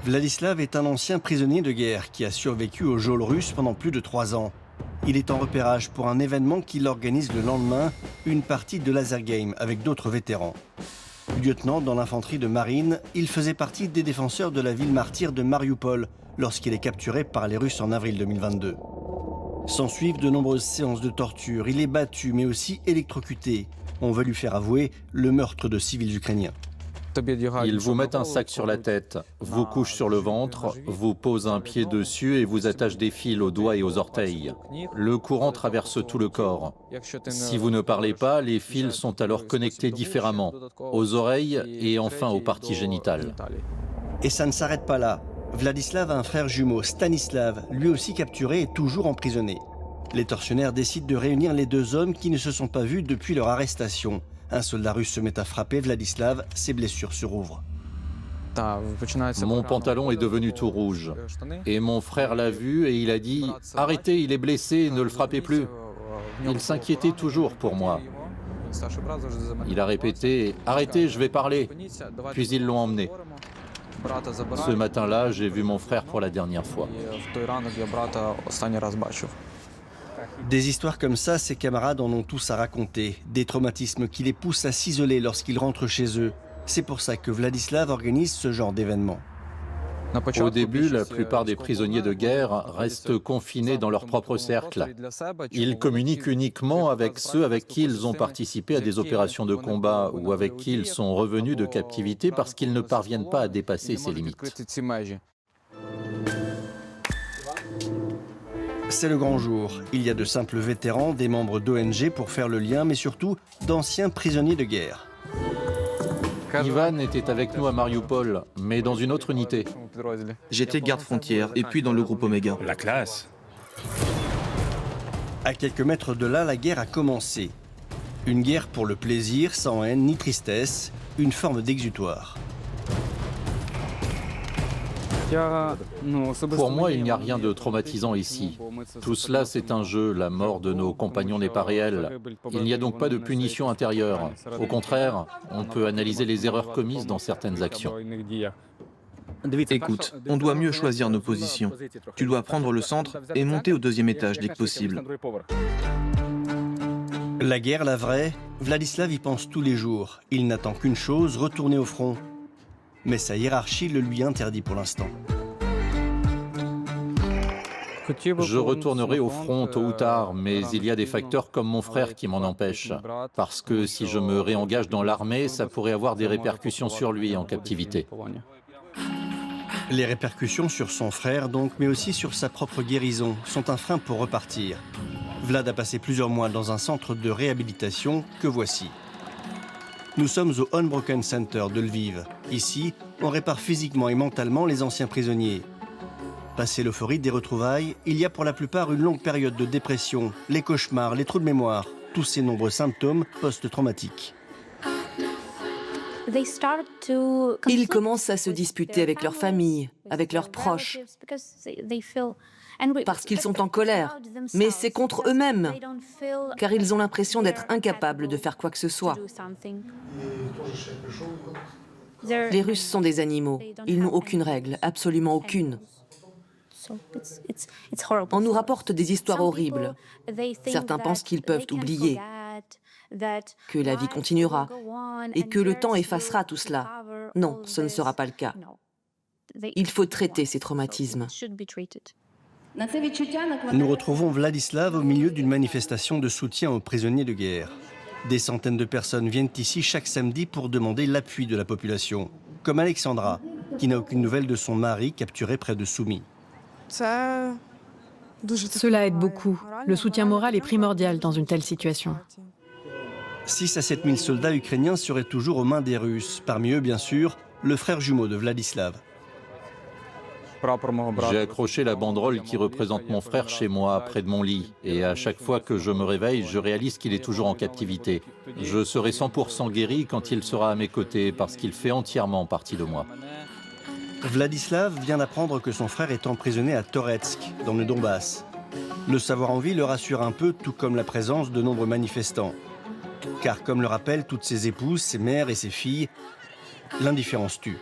Vladislav est un ancien prisonnier de guerre qui a survécu au geôle russe pendant plus de 3 ans. Il est en repérage pour un événement qu'il organise le lendemain, une partie de laser game avec d'autres vétérans. Lieutenant dans l'infanterie de marine, il faisait partie des défenseurs de la ville martyre de Mariupol lorsqu'il est capturé par les Russes en avril 2022. S'ensuivent de nombreuses séances de torture, il est battu mais aussi électrocuté. On veut lui faire avouer le meurtre de civils ukrainiens. Ils vous mettent un sac sur la tête, vous couchent sur le ventre, vous posent un pied dessus et vous attachent des fils aux doigts et aux orteils. Le courant traverse tout le corps. Si vous ne parlez pas, les fils sont alors connectés différemment, aux oreilles et enfin aux parties génitales. Et ça ne s'arrête pas là. Vladislav a un frère jumeau, Stanislav, lui aussi capturé et toujours emprisonné. Les tortionnaires décident de réunir les deux hommes qui ne se sont pas vus depuis leur arrestation. Un soldat russe se met à frapper Vladislav, ses blessures se rouvrent. Mon pantalon est devenu tout rouge. Et mon frère l'a vu et il a dit « Arrêtez, il est blessé, ne le frappez plus ». Il s'inquiétait toujours pour moi. Il a répété « Arrêtez, je vais parler ». Puis ils l'ont emmené. Ce matin-là, j'ai vu mon frère pour la dernière fois. Des histoires comme ça, ses camarades en ont tous à raconter. Des traumatismes qui les poussent à s'isoler lorsqu'ils rentrent chez eux. C'est pour ça que Vladislav organise ce genre d'événement. Au début, la plupart des prisonniers de guerre restent confinés dans leur propre cercle. Ils communiquent uniquement avec ceux avec qui ils ont participé à des opérations de combat ou avec qui ils sont revenus de captivité parce qu'ils ne parviennent pas à dépasser ces limites. C'est le grand jour. Il y a de simples vétérans, des membres d'ONG pour faire le lien, mais surtout d'anciens prisonniers de guerre. Ivan était avec nous à Mariupol, mais dans une autre unité. J'étais garde-frontière et puis dans le groupe Oméga. La classe. À quelques mètres de là, la guerre a commencé. Une guerre pour le plaisir, sans haine ni tristesse, une forme d'exutoire. Pour moi, il n'y a rien de traumatisant ici. Tout cela, c'est un jeu. La mort de nos compagnons n'est pas réelle. Il n'y a donc pas de punition intérieure. Au contraire, on peut analyser les erreurs commises dans certaines actions. Écoute, on doit mieux choisir nos positions. Tu dois prendre le centre et monter au deuxième étage dès que possible. La guerre, la vraie, Vladislav y pense tous les jours. Il n'attend qu'une chose, retourner au front. Mais sa hiérarchie le lui interdit pour l'instant. Je retournerai au front tôt ou tard, mais il y a des facteurs comme mon frère qui m'en empêchent. Parce que si je me réengage dans l'armée, ça pourrait avoir des répercussions sur lui en captivité. Les répercussions sur son frère donc, mais aussi sur sa propre guérison, sont un frein pour repartir. Vlad a passé plusieurs mois dans un centre de réhabilitation que voici. Nous sommes au Unbroken Center de Lviv. Ici, on répare physiquement et mentalement les anciens prisonniers. Passé l'euphorie des retrouvailles, il y a pour la plupart une longue période de dépression, les cauchemars, les trous de mémoire, tous ces nombreux symptômes post-traumatiques. Ils commencent à se disputer avec leur famille, avec leurs proches, parce qu'ils sont en colère. Mais c'est contre eux-mêmes, car ils ont l'impression d'être incapables de faire quoi que ce soit. Les Russes sont des animaux. Ils n'ont aucune règle, absolument aucune. On nous rapporte des histoires horribles. Certains pensent qu'ils peuvent oublier, que la vie continuera et que le temps effacera tout cela. Non, ce ne sera pas le cas. Il faut traiter ces traumatismes. Nous retrouvons Vladislav au milieu d'une manifestation de soutien aux prisonniers de guerre. Des centaines de personnes viennent ici chaque samedi pour demander l'appui de la population, comme Alexandra, qui n'a aucune nouvelle de son mari capturé près de Soumy. Cela aide beaucoup. Le soutien moral est primordial dans une telle situation. 6 à 7 000 soldats ukrainiens seraient toujours aux mains des Russes. Parmi eux, bien sûr, le frère jumeau de Vladislav. J'ai accroché la banderole qui représente mon frère chez moi, près de mon lit. Et à chaque fois que je me réveille, je réalise qu'il est toujours en captivité. Je serai 100% guéri quand il sera à mes côtés, parce qu'il fait entièrement partie de moi. Vladislav vient d'apprendre que son frère est emprisonné à Toretsk, dans le Donbass. Le savoir en vie le rassure un peu, tout comme la présence de nombreux manifestants. Car comme le rappellent toutes ses épouses, ses mères et ses filles, l'indifférence tue.